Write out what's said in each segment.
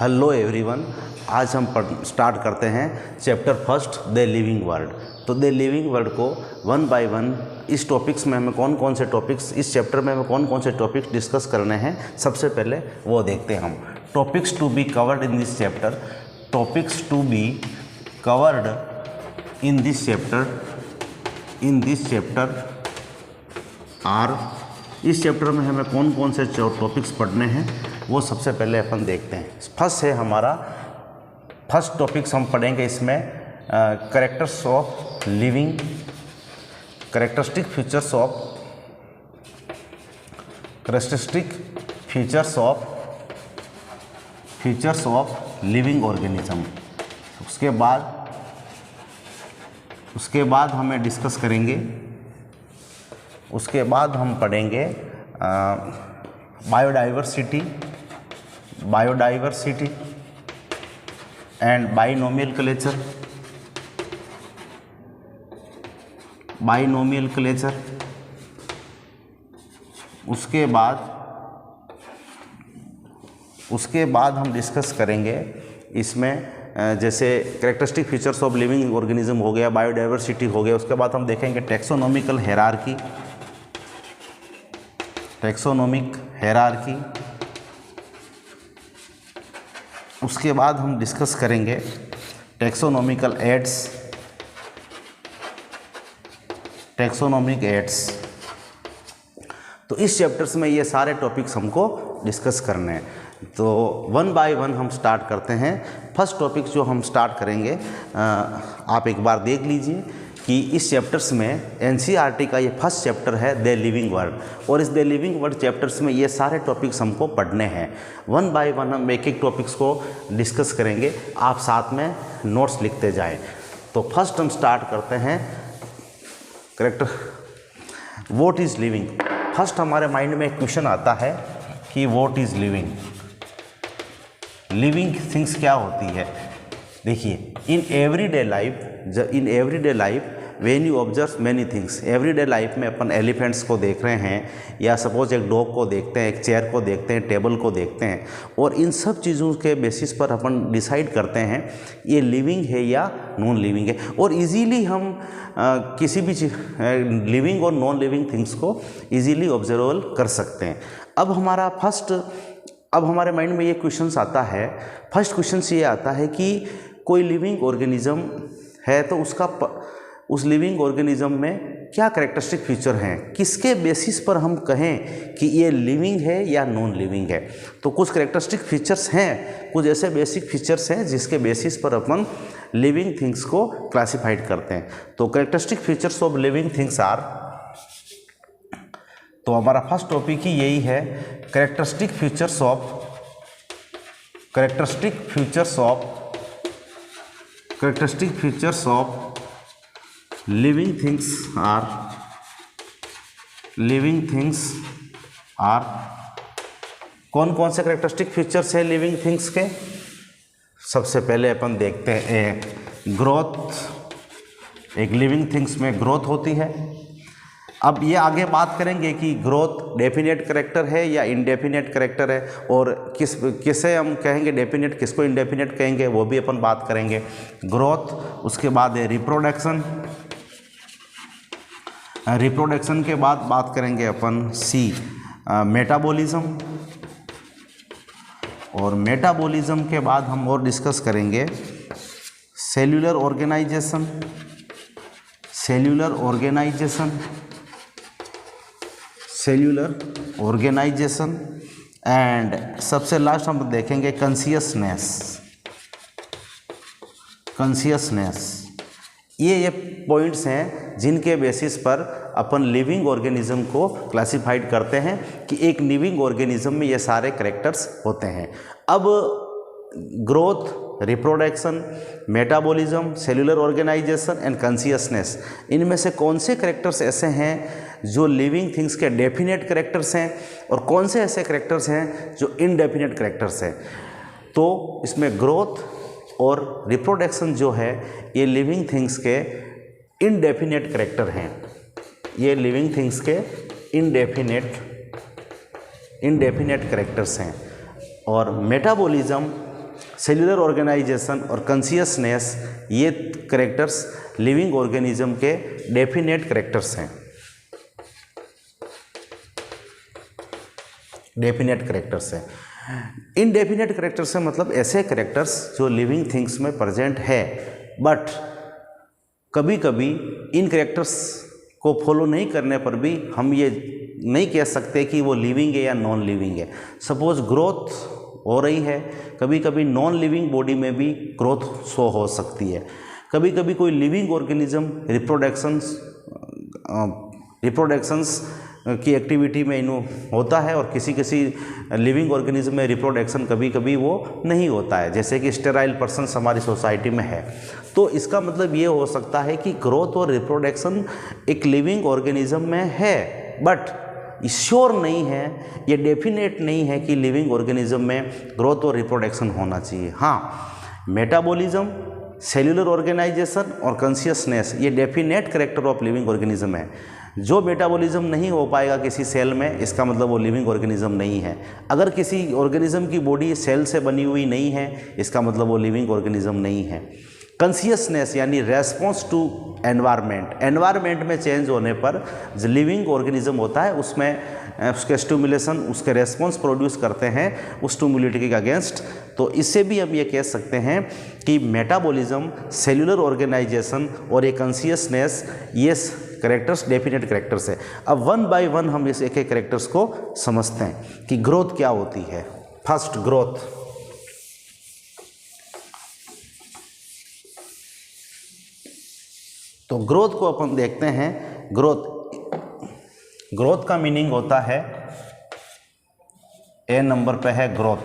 Hello everyone. आज हम start करते हैं chapter first the living world. तो द लिविंग वर्ल्ड को वन बाय वन इस टॉपिक्स में हमें कौन कौन से टॉपिक्स, इस चैप्टर में हमें कौन कौन से टॉपिक्स डिस्कस करने हैं, सबसे पहले वो देखते हैं हम। Topics to be covered in this chapter, topics to be covered in this chapter are. इस चैप्टर में हमें कौन कौन से टॉपिक्स पढ़ने हैं वो सबसे पहले अपन देखते हैं। फर्स्ट है हमारा, फर्स्ट टॉपिक्स हम पढ़ेंगे इसमें characters of living, characteristic features of living organism. उसके बाद हमें डिस्कस करेंगे, उसके बाद हम पढ़ेंगे बायोडाइवर्सिटी एंड बाइनोमियल क्लेचर। उसके बाद हम डिस्कस करेंगे इसमें जैसे characteristic features of living organism हो गया, बायोडाइवर्सिटी हो गया। उसके बाद हम देखेंगे टैक्सोनॉमिक हेरारकी। उसके बाद हम डिस्कस करेंगे टैक्सोनॉमिक एड्स। तो इस चैप्टर्स में ये सारे टॉपिक्स हमको डिस्कस करने हैं। तो वन बाय वन हम स्टार्ट करते हैं। फर्स्ट टॉपिक जो हम स्टार्ट करेंगे, आप एक बार देख लीजिए कि इस चैप्टर्स में एनसीईआरटी का ये फर्स्ट चैप्टर है द लिविंग वर्ल्ड, और इस द लिविंग वर्ल्ड चैप्टर्स में ये सारे टॉपिक्स हमको पढ़ने हैं। वन बाय वन हम एक एक टॉपिक्स को डिस्कस करेंगे, आप साथ में नोट्स लिखते जाएं। तो फर्स्ट हम स्टार्ट करते हैं character what is living. First हमारे माइंड में एक क्वेश्चन आता है कि व्हाट इज़ लिविंग थिंग्स क्या होती है। देखिए, in everyday life when you observe many things, everyday life में अपन एलिफेंट्स को देख रहे हैं, या सपोज एक डॉग को देखते हैं, एक चेयर को देखते हैं, टेबल को देखते हैं, और इन सब चीज़ों के बेसिस पर अपन डिसाइड करते हैं ये लिविंग है या नॉन लिविंग है। और इजीली हम किसी भी लिविंग और नॉन लिविंग थिंग्स को इजीली ऑब्जर्वेबल कर सकते हैं। अब हमारे माइंड में ये क्वेश्चन आता है, फर्स्ट क्वेश्चन ये आता है कि कोई लिविंग ऑर्गेनिज्म है तो उस लिविंग ऑर्गेनिज्म में क्या कैरेक्टरिस्टिक फीचर हैं, किसके बेसिस पर हम कहें कि ये लिविंग है या नॉन लिविंग है। तो कुछ कैरेक्टरिस्टिक फीचर्स हैं, कुछ ऐसे बेसिक फीचर्स हैं जिसके बेसिस पर अपन लिविंग थिंग्स को क्लासिफाइड करते हैं। तो characteristic features of living things are, तो हमारा फर्स्ट टॉपिक ही यही है, characteristic features of living things are. कौन कौन से कैरेक्टरिस्टिक फीचर्स हैं लिविंग थिंग्स के। सबसे पहले अपन देखते हैं ग्रोथ। एक लिविंग थिंग्स में ग्रोथ होती है। अब ये आगे बात करेंगे कि ग्रोथ डेफिनेट कैरेक्टर है या इनडेफिनेट कैरेक्टर है, और किसे हम कहेंगे डेफिनेट, किसको इनडेफिनेट कहेंगे, वो भी अपन बात करेंगे। ग्रोथ, उसके बाद है रिप्रोडक्शन के बाद बात करेंगे अपन मेटाबॉलिज्म, और मेटाबॉलिज्म के बाद हम और डिस्कस करेंगे सेल्यूलर ऑर्गेनाइजेशन एंड सबसे लास्ट हम देखेंगे कॉन्शियसनेस। ये पॉइंट्स हैं जिनके बेसिस पर अपन लिविंग ऑर्गेनिज्म को क्लासिफाइड करते हैं कि एक लिविंग ऑर्गेनिज्म में ये सारे कैरेक्टर्स होते हैं। अब growth, reproduction, metabolism, cellular organization and consciousness, इनमें से कौन से कैरेक्टर्स ऐसे हैं जो लिविंग थिंग्स के डेफिनेट कैरेक्टर्स हैं, और कौन से ऐसे कैरेक्टर्स हैं जो इनडेफिनेट कैरेक्टर्स हैं। तो इसमें ग्रोथ और रिप्रोडक्शन जो है ये लिविंग थिंग्स के इनडेफिनेट कैरेक्टर हैं। ये लिविंग थिंग्स के इनडेफिनेट कैरेक्टर्स हैं। और मेटाबॉलिज्म सेल्यूलर ऑर्गेनाइजेशन और कॉन्शियसनेस, ये कैरेक्टर्स लिविंग ऑर्गेनिज्म के डेफिनेट कैरेक्टर्स हैं, डेफिनेट कैरेक्टर्स हैं। इनडेफिनेट कैरेक्टर्स है मतलब ऐसे कैरेक्टर्स जो लिविंग थिंग्स में प्रेजेंट है, बट कभी कभी इन कैरेक्टर्स को फॉलो नहीं करने पर भी हम ये नहीं कह सकते कि वो लिविंग है या नॉन लिविंग है। सपोज ग्रोथ हो रही है, कभी कभी नॉन लिविंग बॉडी में भी ग्रोथ शो हो सकती है। कभी कभी कोई लिविंग ऑर्गेनिज्म रिप्रोडक्शंस की एक्टिविटी में होता है और किसी किसी लिविंग ऑर्गेनिज्म में रिप्रोडक्शन कभी कभी वो नहीं होता है, जैसे कि स्टेराइल पर्सन्स हमारी सोसाइटी में है। तो इसका मतलब ये हो सकता है कि ग्रोथ और रिप्रोडक्शन एक लिविंग ऑर्गेनिज्म में है, बट श्योर नहीं है, ये डेफिनेट नहीं है कि लिविंग ऑर्गेनिज्म में ग्रोथ और रिप्रोडक्शन होना चाहिए। हाँ, मेटाबॉलिज्म, सेल्यूलर ऑर्गेनाइजेशन और कॉन्शियसनेस ये definite character of living organism है। जो मेटाबॉलिज्म नहीं हो पाएगा किसी सेल में, इसका मतलब वो लिविंग ऑर्गेनिज्म नहीं है। अगर किसी ऑर्गेनिज्म की बॉडी सेल से बनी हुई नहीं है, इसका मतलब वो लिविंग ऑर्गेनिज्म नहीं है। कॉन्शियसनेस यानी रेस्पॉन्स टू एनवायरनमेंट, एनवायरनमेंट में चेंज होने पर जो लिविंग ऑर्गेनिज्म होता है उसमें उसके स्टिमुलेशन, उसके रेस्पॉन्स प्रोड्यूस करते हैं उस स्टिमुलेटी के अगेंस्ट। तो इससे भी हम ये कह सकते हैं कि मेटाबॉलिज्म, सेल्यूलर ऑर्गेनाइजेशन और ये कॉन्शियसनेस, ये कैरेक्टर्स डेफिनेट कैरेक्टर्स है। अब वन बाय वन हम इस एक एक कैरेक्टर्स को समझते हैं कि ग्रोथ क्या होती है। First, growth. तो ग्रोथ को अपन देखते हैं। ग्रोथ का मीनिंग होता है, ए नंबर पे है ग्रोथ।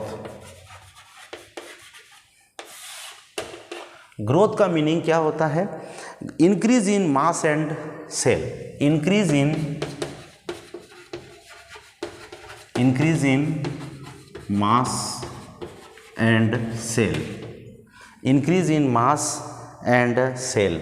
ग्रोथ का मीनिंग क्या होता है? Increase in mass and cell, increase in mass and cell, increase in mass and cell.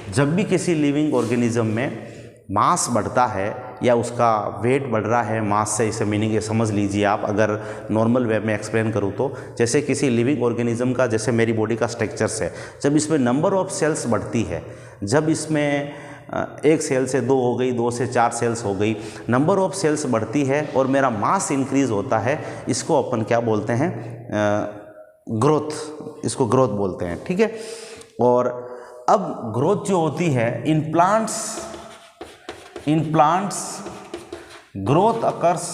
जब भी किसी लिविंग ऑर्गेनिज्म में मास बढ़ता है या उसका वेट बढ़ रहा है, मास से इसे मीनिंग ये समझ लीजिए आप, अगर नॉर्मल वे में एक्सप्लेन करूँ तो जैसे किसी लिविंग ऑर्गेनिज्म का, जैसे मेरी बॉडी का स्ट्रक्चर्स है, जब इसमें नंबर ऑफ सेल्स बढ़ती है, जब इसमें एक सेल से 2 हो गई, 2 से 4 सेल्स हो गई, नंबर ऑफ सेल्स बढ़ती है और मेरा मास इंक्रीज होता है, इसको अपन क्या बोलते हैं? ग्रोथ, इसको ग्रोथ बोलते हैं। ठीक है। और अब ग्रोथ जो होती है in plants growth occurs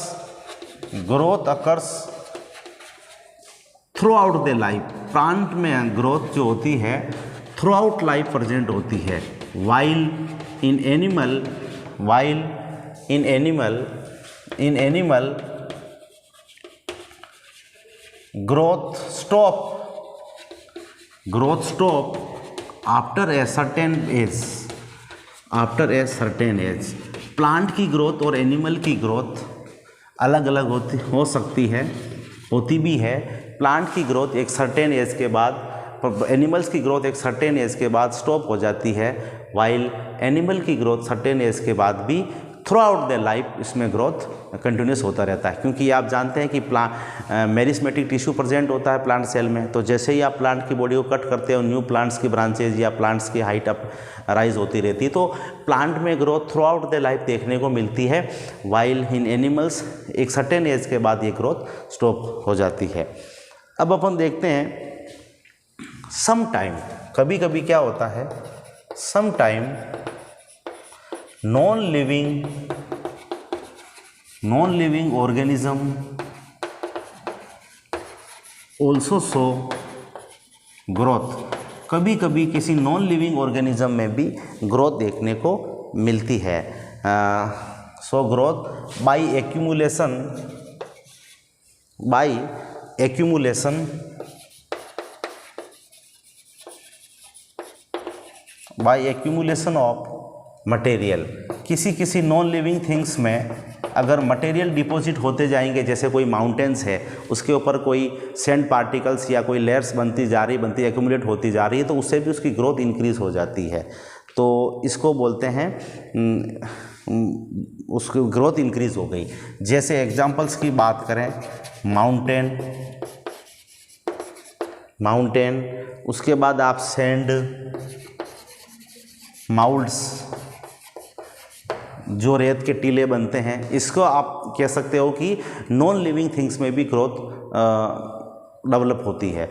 through out the life. Plant में ग्रोथ जो होती है थ्रू आउट लाइफ प्रेजेंट होती है। While in animal growth stop after a certain age. Plant की ग्रोथ और एनिमल की ग्रोथ अलग अलग होती भी है। प्लांट की ग्रोथ एक सर्टेन एज के बाद, एनिमल्स की ग्रोथ एक सर्टेन एज के बाद स्टॉप हो जाती है, वाइल एनिमल की ग्रोथ सर्टेन एज के बाद भी थ्रू आउट द लाइफ इसमें ग्रोथ कंटिन्यूस होता रहता है। क्योंकि आप जानते हैं कि मेरिस्मेटिक टिश्यू प्रेजेंट होता है प्लांट सेल में, तो जैसे ही आप प्लांट की बॉडी को कट करते हो, न्यू प्लांट्स की ब्रांचेज या प्लांट्स की हाइट अप राइज होती रहती है, तो प्लांट में growth through out the life देखने को मिलती है। वाइल इन एनिमल्स एक सर्टेन एज के बाद ये ग्रोथ स्टॉप हो जाती है। अब अपन देखते हैं सम टाइम, कभी कभी क्या होता है, some time non living organism also show growth. कभी कभी किसी नॉन लिविंग ऑर्गेनिज्म में भी ग्रोथ देखने को मिलती है। So growth by accumulation of material. किसी नॉन लिविंग थिंग्स में अगर मटेरियल डिपॉजिट होते जाएंगे, जैसे कोई माउंटेन्स है उसके ऊपर कोई सैंड पार्टिकल्स या कोई लेयर्स बनती एक्यूमुलेट होती जा रही है, तो उससे भी उसकी ग्रोथ इंक्रीज हो जाती है। तो इसको बोलते हैं उसकी ग्रोथ इंक्रीज हो गई। जैसे एग्जांपल्स की बात करें, माउंटेन, उसके बाद आप सैंड, माउल्ड्स, जो रेत के टीले बनते हैं, इसको आप कह सकते हो कि नॉन लिविंग थिंग्स में भी ग्रोथ डेवलप होती है।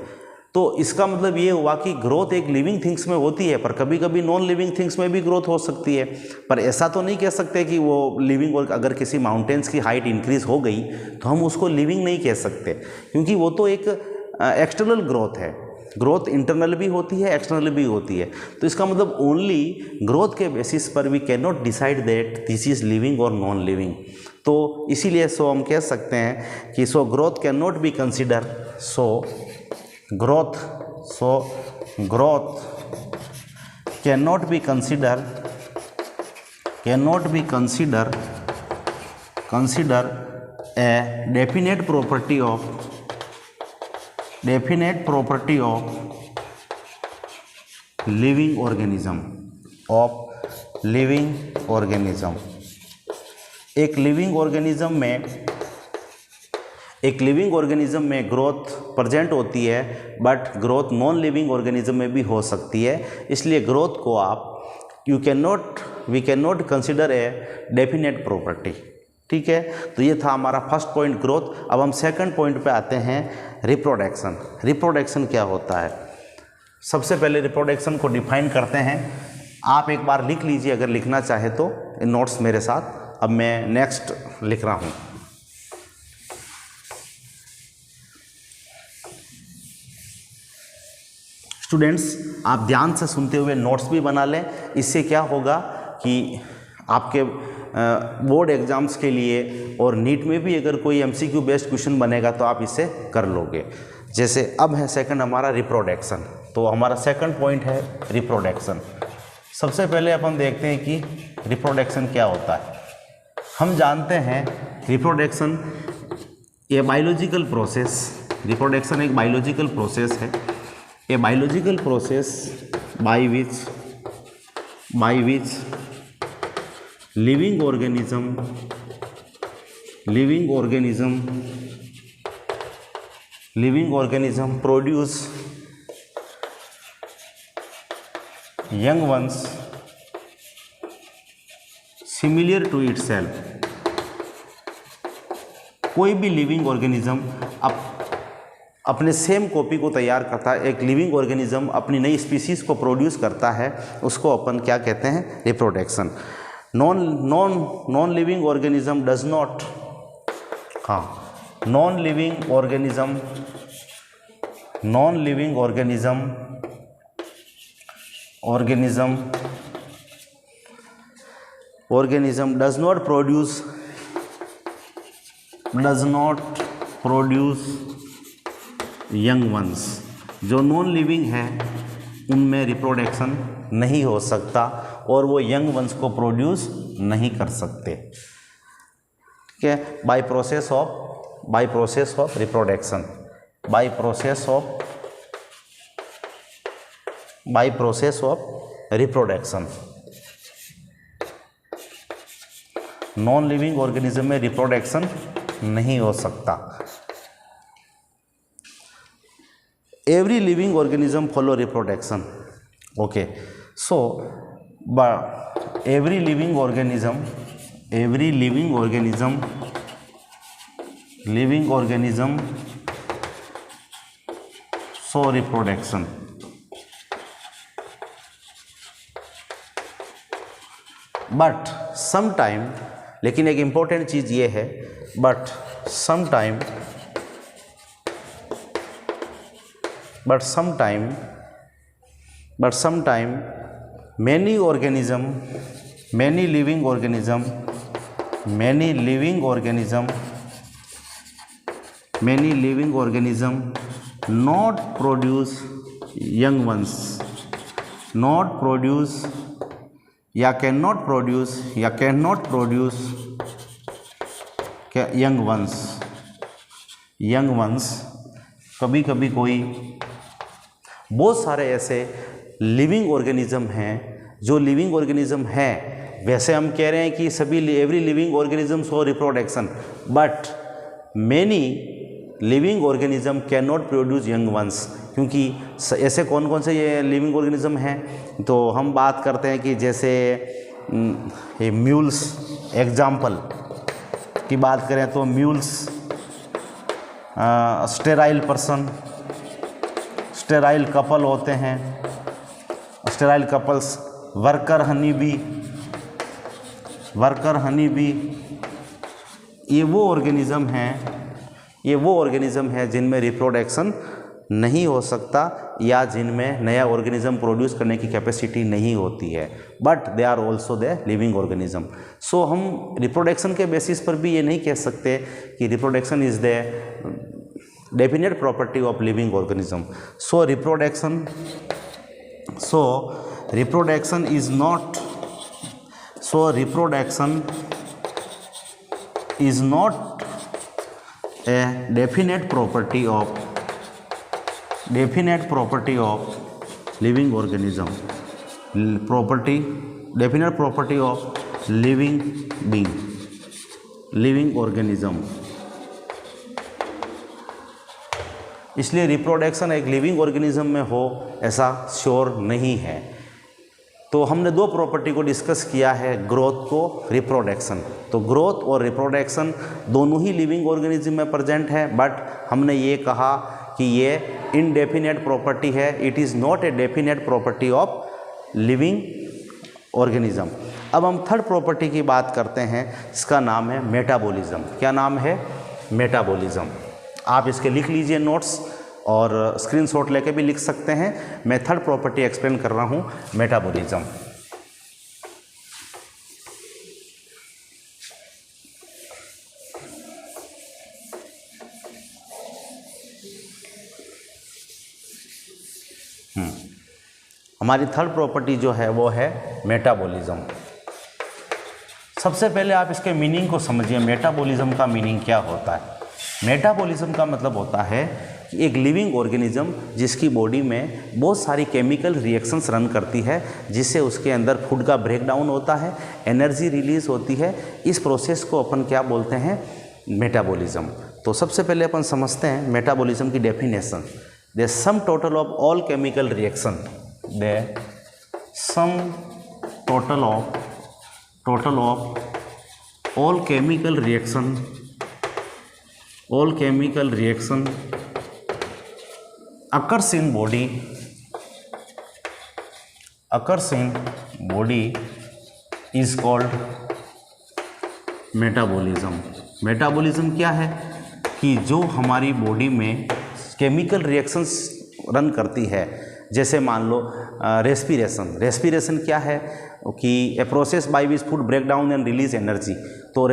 तो इसका मतलब ये हुआ कि ग्रोथ एक लिविंग थिंग्स में होती है, पर कभी कभी नॉन लिविंग थिंग्स में भी ग्रोथ हो सकती है। पर ऐसा तो नहीं कह सकते कि वो लिविंग, और अगर किसी माउंटेन्स की हाइट इंक्रीज हो गई तो हम उसको लिविंग नहीं कह सकते, क्योंकि वो तो एक एक्सटर्नल ग्रोथ है। ग्रोथ इंटरनल भी होती है, एक्सटर्नल भी होती है। तो इसका मतलब ओनली ग्रोथ के बेसिस पर we can not decide that this is living और नॉन लिविंग। तो इसीलिए हम कह सकते हैं कि growth can not be consider, growth cannot be consider a definite property of living organism एक लिविंग ऑर्गेनिज्म में ग्रोथ प्रेजेंट होती है, but growth non living organism में भी हो सकती है। इसलिए ग्रोथ को आप we can not consider a definite property. ठीक है, तो ये था हमारा फर्स्ट पॉइंट ग्रोथ। अब हम सेकंड पॉइंट पे आते हैं, रिप्रोडक्शन। रिप्रोडक्शन क्या होता है? सबसे पहले रिप्रोडक्शन को डिफाइन करते हैं। आप एक बार लिख लीजिए अगर लिखना चाहे तो इन नोट्स मेरे साथ। अब मैं नेक्स्ट लिख रहा हूँ। स्टूडेंट्स, आप ध्यान से सुनते हुए नोट्स भी बना लें। इससे क्या होगा कि आपके बोर्ड एग्जाम्स के लिए और नीट में भी अगर कोई एमसीक्यू बेस्ड क्वेश्चन बनेगा तो आप इसे कर लोगे। जैसे अब है सेकंड हमारा रिप्रोडक्शन। तो हमारा सेकंड पॉइंट है रिप्रोडक्शन। सबसे पहले अपन देखते हैं कि रिप्रोडक्शन क्या होता है। हम जानते हैं रिप्रोडक्शन ये बायोलॉजिकल प्रोसेस, रिप्रोडक्शन एक बायोलॉजिकल प्रोसेस है। A biological process by which living organism produce young ones similar to itself। कोई भी लिविंग ऑर्गेनिज्म अपने सेम कॉपी को तैयार करता है। एक लिविंग ऑर्गेनिज्म अपनी नई स्पीसीज को प्रोड्यूस करता है, उसको अपन क्या कहते हैं? Reproduction. Non living organism does not, non living organism does not produce young ones. जो नॉन लिविंग है उनमें रिप्रोडक्शन नहीं हो सकता और वो यंग वंस को प्रोड्यूस नहीं कर सकते। ठीक है, by process of reproduction, by process of reproduction. Non living organism में रिप्रोडक्शन नहीं हो सकता। Every living organism follow reproduction. Okay, so but every living organism show reproduction. But sometime, लेकिन एक इम्पोर्टेंट चीज़ ये है, but sometime many living organism not produce young ones, या cannot produce young ones। कभी कभी कोई बहुत सारे ऐसे लिविंग ऑर्गेनिज्म हैं जो लिविंग ऑर्गेनिज्म हैं। वैसे हम कह रहे हैं कि every living organism show reproduction, but many living organism can not produce young ones, क्योंकि ऐसे कौन कौन से ये लिविंग ऑर्गेनिज्म हैं, तो हम बात करते हैं कि जैसे ये म्यूल्स, एग्जाम्पल की बात करें तो mules, sterile person, sterile couple होते हैं, sterile couples, worker honey bee, worker honey bee, ये वो ऑर्गेनिज्म हैं जिनमें रिप्रोडक्शन नहीं हो सकता या जिनमें नया ऑर्गेनिज्म प्रोड्यूस करने की कैपेसिटी नहीं होती है, but they are also the living organism. So हम रिप्रोडक्शन के बेसिस पर भी ये नहीं कह सकते कि reproduction is the definite property of living organism. So reproduction is not, reproduction is not a definite property of living organism, definite property of living being, living organism। इसलिए रिप्रोडक्शन एक लिविंग ऑर्गेनिज्म में हो ऐसा sure नहीं है। तो हमने दो प्रॉपर्टी को डिस्कस किया है, ग्रोथ को, रिप्रोडक्शन। तो ग्रोथ और रिप्रोडक्शन दोनों ही लिविंग ऑर्गेनिज्म में प्रेजेंट है, बट हमने ये कहा कि ये इनडेफिनेट प्रॉपर्टी है, it is not a definite property of living organism. अब हम थर्ड प्रॉपर्टी की बात करते हैं, इसका नाम है मेटाबॉलिज्म। क्या नाम है? मेटाबॉलिज्म। आप इसके लिख लीजिए नोट्स, और स्क्रीनशॉट लेके भी लिख सकते हैं। मैं थर्ड प्रॉपर्टी एक्सप्लेन कर रहा हूँ, मेटाबॉलिज्म। हमारी थर्ड प्रॉपर्टी जो है वो है मेटाबॉलिज्म। सबसे पहले आप इसके मीनिंग को समझिए, मेटाबॉलिज्म का मीनिंग क्या होता है। मेटाबॉलिज्म का मतलब होता है कि एक लिविंग ऑर्गेनिज्म जिसकी बॉडी में बहुत सारी केमिकल रिएक्शंस रन करती है, जिससे उसके अंदर फूड का ब्रेकडाउन होता है, एनर्जी रिलीज होती है। इस प्रोसेस को अपन क्या बोलते हैं? मेटाबॉलिज्म। तो सबसे पहले अपन समझते हैं मेटाबॉलिज्म की definition. The sum total of all chemical reaction, the sum total of all chemical reaction occurs in body is called metabolism. Metabolism क्या है? कि जो हमारी बॉडी में केमिकल रिएक्शंस रन करती है, जैसे मान लो रेस्पिरेशन। रेस्पिरेशन क्या है? कि a process by which food break down and release energy. तो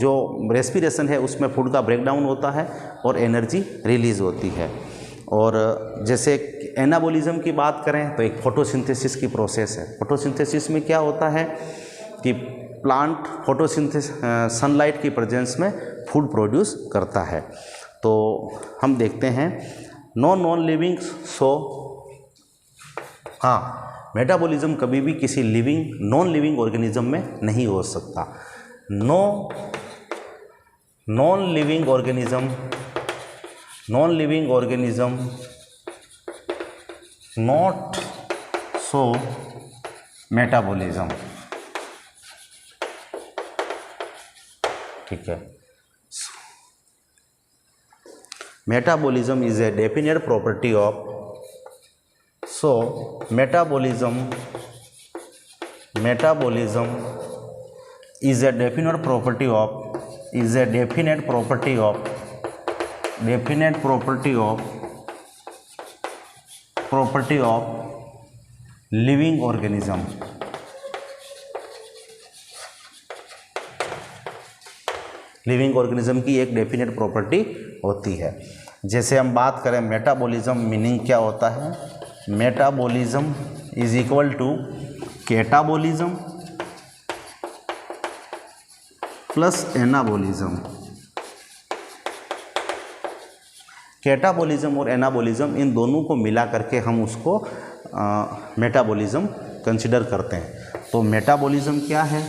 जो रेस्पिरेशन है उसमें फूड का ब्रेकडाउन होता है और एनर्जी रिलीज होती है। और जैसे एनाबॉलिज्म की बात करें तो एक फोटोसिंथेसिस की प्रोसेस है। फोटोसिंथेसिस में क्या होता है कि प्लांट सनलाइट की प्रेजेंस में फूड प्रोड्यूस करता है। तो हम देखते हैं नॉन लिविंग। मेटाबॉलिज्म कभी भी किसी नॉन लिविंग ऑर्गेनिज्म में नहीं हो सकता। Non living organism not show metabolism. ठीक है। Metabolism is a definite property of, so metabolism is a definite property of living organism। Living organism की एक डेफिनेट प्रॉपर्टी होती है। जैसे हम बात करें मेटाबॉलिज्म, मीनिंग क्या होता है? Metabolism is equal to catabolism plus anabolism. Catabolism और एनाबॉलिज्म, इन दोनों को मिला करके हम उसको मेटाबॉलिज्म कंसिडर करते हैं। तो मेटाबॉलिज्म क्या है?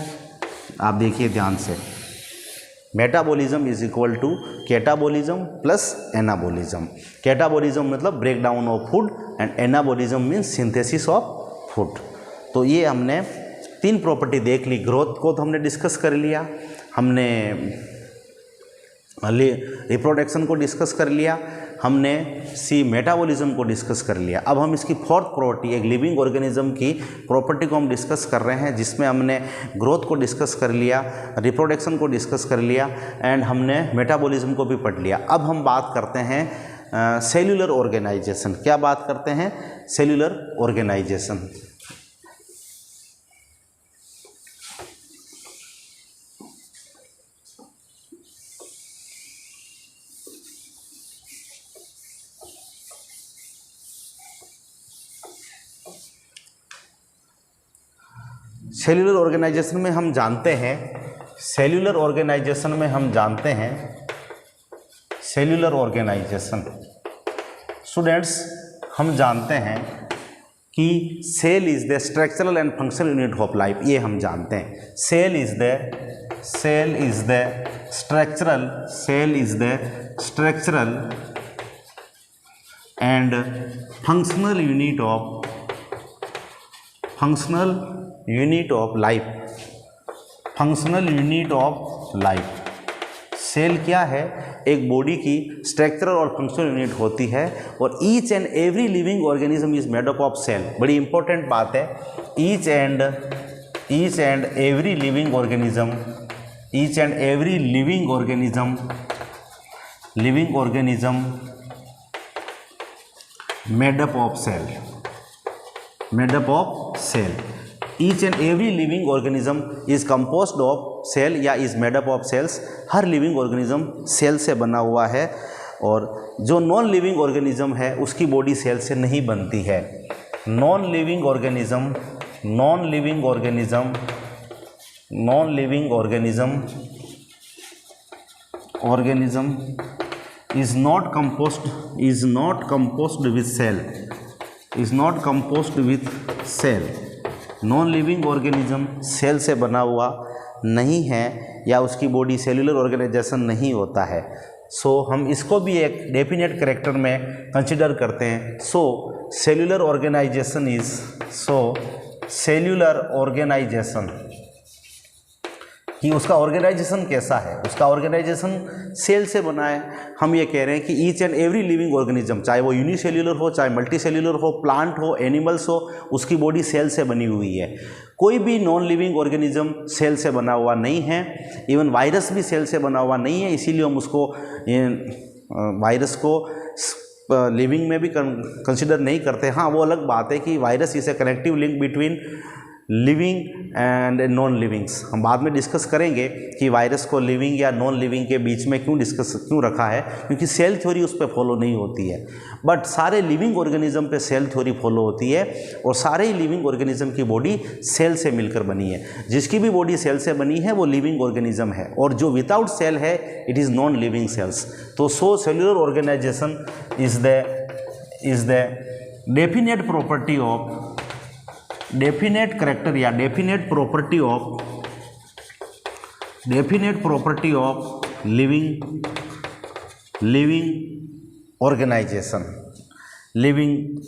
आप देखिए ध्यान से। Metabolism is equal to catabolism plus anabolism. Catabolism मतलब break down of food and anabolism means synthesis of food. तो ये हमने 3 प्रॉपर्टी देख ली। ग्रोथ को तो हमने डिस्कस कर लिया, हमने रिप्रोडक्शन को डिस्कस कर लिया, हमने मेटाबॉलिज्म को डिस्कस कर लिया। अब हम इसकी 4th प्रॉपर्टी, एक लिविंग ऑर्गेनिज्म की प्रॉपर्टी को हम डिस्कस कर रहे हैं, जिसमें हमने ग्रोथ को डिस्कस कर लिया, रिप्रोडक्शन को डिस्कस कर लिया एंड हमने मेटाबॉलिज्म को भी पढ़ लिया। अब हम बात करते हैं सेल्यूलर ऑर्गेनाइजेशन। क्या बात करते हैं? Cellular organisation. सेल्यूलर ऑर्गेनाइजेशन में हम जानते हैं, सेल्यूलर ऑर्गेनाइजेशन में हम जानते हैं, सेल्यूलर ऑर्गेनाइजेशन स्टूडेंट्स हम जानते हैं कि cell is the structural and functional unit of life. ये हम जानते हैं, cell is the structural and functional unit of life. Functional unit of life. Cell क्या है? एक बॉडी की स्ट्रक्चरल और फंक्शनल यूनिट होती है और each and every living organism is made up of cell. बड़ी इंपॉर्टेंट बात है, each and every living organism made up of cell. Each and every living organism is composed of cell या is made up of cells. हर living organism cell से बना हुआ है और जो नॉन लिविंग ऑर्गेनिज्म है उसकी बॉडी सेल से नहीं बनती है। Non living organism is not composed with cell। Non living organism cell से बना हुआ नहीं है या उसकी बॉडी सेल्यूलर ऑर्गेनाइजेशन नहीं होता है। सो हम इसको भी एक डेफिनेट कैरेक्टर में कंसिडर करते हैं। सेल्यूलर ऑर्गेनाइजेशन कि उसका ऑर्गेनाइजेशन कैसा है, उसका ऑर्गेनाइजेशन सेल से बना है। हम ये कह रहे हैं कि each and every living organism, चाहे वो यूनिसेल्यूलर हो, चाहे मल्टीसेल्यूलर हो, प्लांट हो, एनिमल्स हो, उसकी बॉडी सेल से बनी हुई है। कोई भी नॉन लिविंग ऑर्गेनिज्म सेल से बना हुआ नहीं है। इवन वायरस भी सेल से बना हुआ नहीं है, इसीलिए हम उसको वायरस को लिविंग में भी कंसिडर नहीं करते। हाँ, वो अलग बात है कि virus is a connective link between living and non livings. हम बाद में डिस्कस करेंगे कि वायरस को लिविंग या नॉन लिविंग के बीच में क्यों रखा है, क्योंकि सेल थ्योरी उस पर फॉलो नहीं होती है। बट सारे लिविंग ऑर्गेनिज्म पे सेल थ्योरी फॉलो होती है और सारे ही लिविंग ऑर्गेनिज्म की बॉडी सेल से मिलकर बनी है। जिसकी भी बॉडी सेल से बनी है वो लिविंग ऑर्गेनिज्म है और जो विदाउट सेल है it is non living cells. तो cellular organization is the definite property of definite character या definite property of living organization, living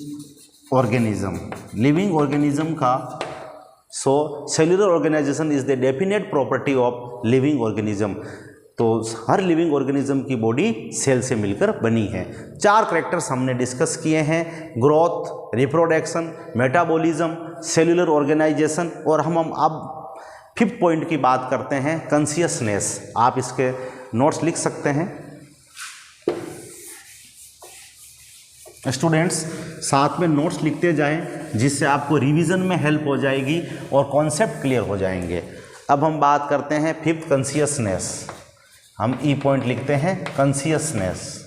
organism का। Cellular organization is the definite property of living organism. तो हर living organism की body cell से मिलकर बनी है। 4 कैरेक्टर्स हमने डिस्कस किए हैं, growth, reproduction, metabolism, cellular organization. और हम अब 5th पॉइंट की बात करते हैं, कॉन्शियसनेस। आप इसके नोट्स लिख सकते हैं स्टूडेंट्स, साथ में नोट्स लिखते जाएं जिससे आपको रिवीजन में हेल्प हो जाएगी और कॉन्सेप्ट क्लियर हो जाएंगे। अब हम बात करते हैं 5th, कॉन्शियसनेस। हम ई पॉइंट लिखते हैं कॉन्शियसनेस।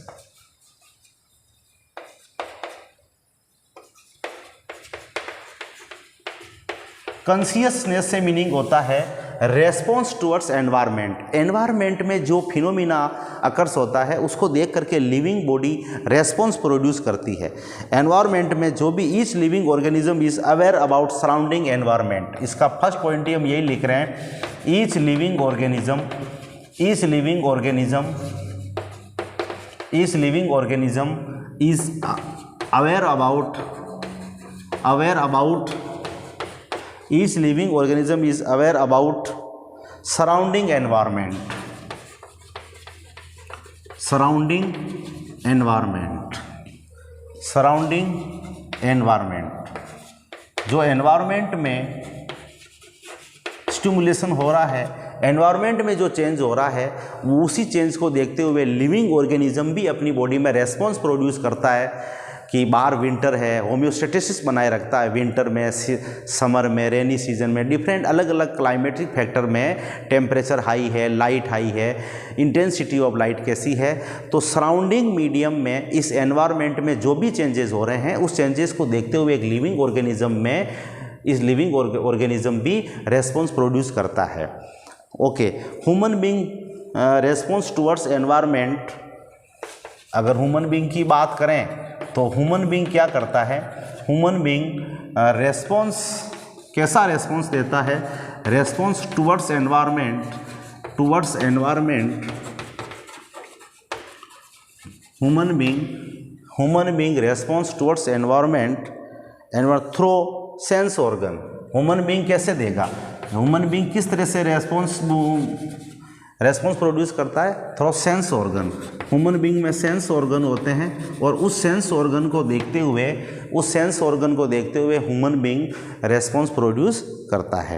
कॉन्शियसनेस से मीनिंग होता है रेस्पॉन्स टुवर्ड्स एनवायरनमेंट। एनवायरनमेंट में जो फिनोमिना अकर्स होता है उसको देख करके लिविंग बॉडी रेस्पॉन्स प्रोड्यूस करती है। एनवायरनमेंट में जो भी each living organism is aware about surrounding environment. इसका फर्स्ट पॉइंट ही हम यही लिख रहे हैं, each living organism each living organism is aware about each living organism is aware about surrounding environment जो एनवायरमेंट में स्टिमुलेशन हो रहा है, एनवायरनमेंट में जो चेंज हो रहा है, वो उसी चेंज को देखते हुए लिविंग ऑर्गेनिज्म भी अपनी बॉडी में रेस्पॉन्स प्रोड्यूस करता है कि बाहर विंटर है, होम्योस्टेटिस बनाए रखता है विंटर में, समर में, रेनी सीजन में, डिफरेंट अलग अलग क्लाइमेटिक फैक्टर में टेम्परेचर हाई है, लाइट हाई है, इंटेंसिटी ऑफ लाइट कैसी है। तो सराउंडिंग मीडियम में इस एनवायरनमेंट में जो भी चेंजेस हो रहे हैं उस चेंजेस को देखते हुए एक लिविंग ऑर्गेनिज्म में इस लिविंग ऑर्गेनिज्म भी रेस्पॉन्स प्रोड्यूस करता है। Okay, human being response towards environment, अगर ह्यूमन बीइंग की बात करें तो ह्यूमन बीइंग क्या करता है, ह्यूमन बीइंग रेस्पॉन्स कैसा रेस्पॉन्स देता है, response towards environment human being response towards environment through sense organ. Human being कैसे देगा, ह्यूमन बीइंग किस तरह से रेस्पॉन्स प्रोड्यूस करता है, through sense organ. Human being में सेंस ऑर्गन होते हैं और उस सेंस ऑर्गन को देखते हुए ह्यूमन बीइंग रेस्पॉन्स प्रोड्यूस करता है।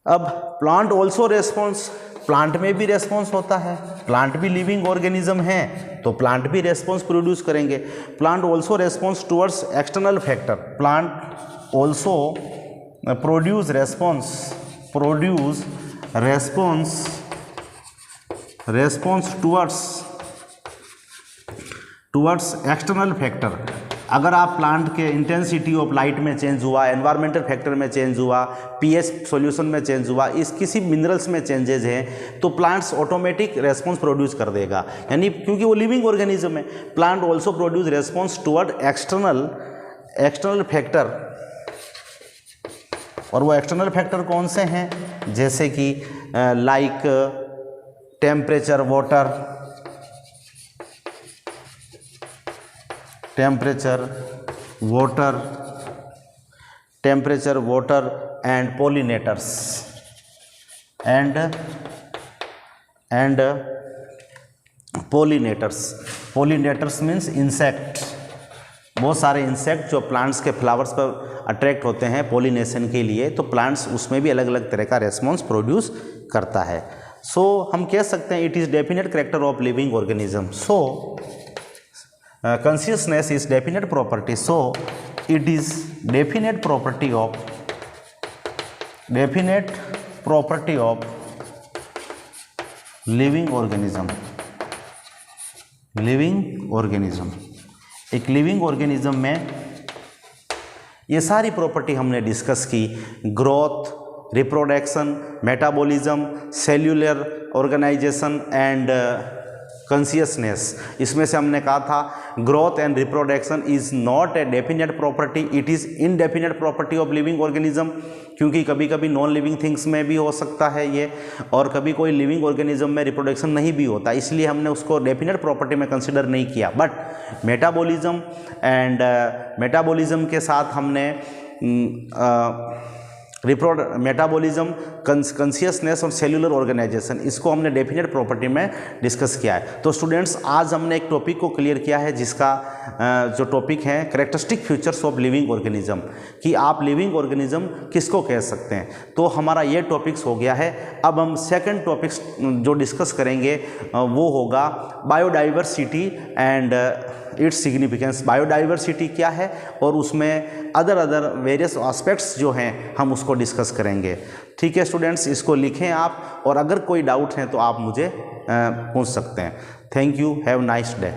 अब प्लांट ऑल्सो रेस्पॉन्स, प्लांट में भी रेस्पॉन्स होता है, प्लांट भी लिविंग ऑर्गेनिज्म है तो प्लांट भी रेस्पॉन्स प्रोड्यूस करेंगे। Plant also response towards external factor, plant also produce response towards external factor. अगर आप प्लांट के इंटेंसिटी ऑफ लाइट में चेंज हुआ, एनवायरमेंटल फैक्टर में चेंज हुआ, पीएच सॉल्यूशन में चेंज हुआ, इस किसी मिनरल्स में चेंजेज हैं तो प्लांट्स ऑटोमेटिक रेस्पॉन्स प्रोड्यूस कर देगा, यानी क्योंकि वो लिविंग ऑर्गेनिज्म है। Plant also produce response toward external factor, और वो एक्सटर्नल फैक्टर कौन से हैं, जैसे कि like temperature, water and pollinators pollinators means insect. बहुत सारे इंसेक्ट जो प्लांट्स के फ्लावर्स पर अट्रैक्ट होते हैं पोलिनेशन के लिए, तो प्लांट्स उसमें भी अलग अलग तरह का रेस्पॉन्स प्रोड्यूस करता है। सो हम कह सकते हैं it is definite character of living organism. So consciousness is definite property, so it is definite property of living organism। एक लिविंग ऑर्गेनिज्म में ये सारी प्रॉपर्टी हमने डिस्कस की, growth, reproduction, metabolism, cellular organization and consciousness. इसमें से हमने कहा था growth and reproduction is not a definite property, it is indefinite property of living organism, क्योंकि कभी कभी नॉन लिविंग थिंग्स में भी हो सकता है ये, और कभी कोई लिविंग ऑर्गेनिज्म में रिप्रोडक्शन नहीं भी होता, इसलिए हमने उसको डेफिनेट प्रॉपर्टी में कंसिडर नहीं किया। बट मेटाबॉलिज्म के साथ हमने मेटाबॉलिज्म, कॉन्शियसनेस और सेल्यूलर ऑर्गेनाइजेशन, इसको हमने डेफिनेट प्रॉपर्टी में डिस्कस किया है। तो स्टूडेंट्स, आज हमने एक टॉपिक को क्लियर किया है जिसका जो टॉपिक है characteristic features of living organism, कि आप लिविंग ऑर्गेनिज्म किसको कह सकते हैं। तो हमारा ये टॉपिक्स हो गया है। अब हम सेकंड टॉपिक्स जो डिस्कस करेंगे वो होगा biodiversity and its significance. Biodiversity क्या है और उसमें अदर वेरियस एस्पेक्ट्स जो हैं हम उसको डिस्कस करेंगे। ठीक है स्टूडेंट्स, इसको लिखें आप, और अगर कोई डाउट है तो आप मुझे पूछ सकते हैं। Thank you, have nice day.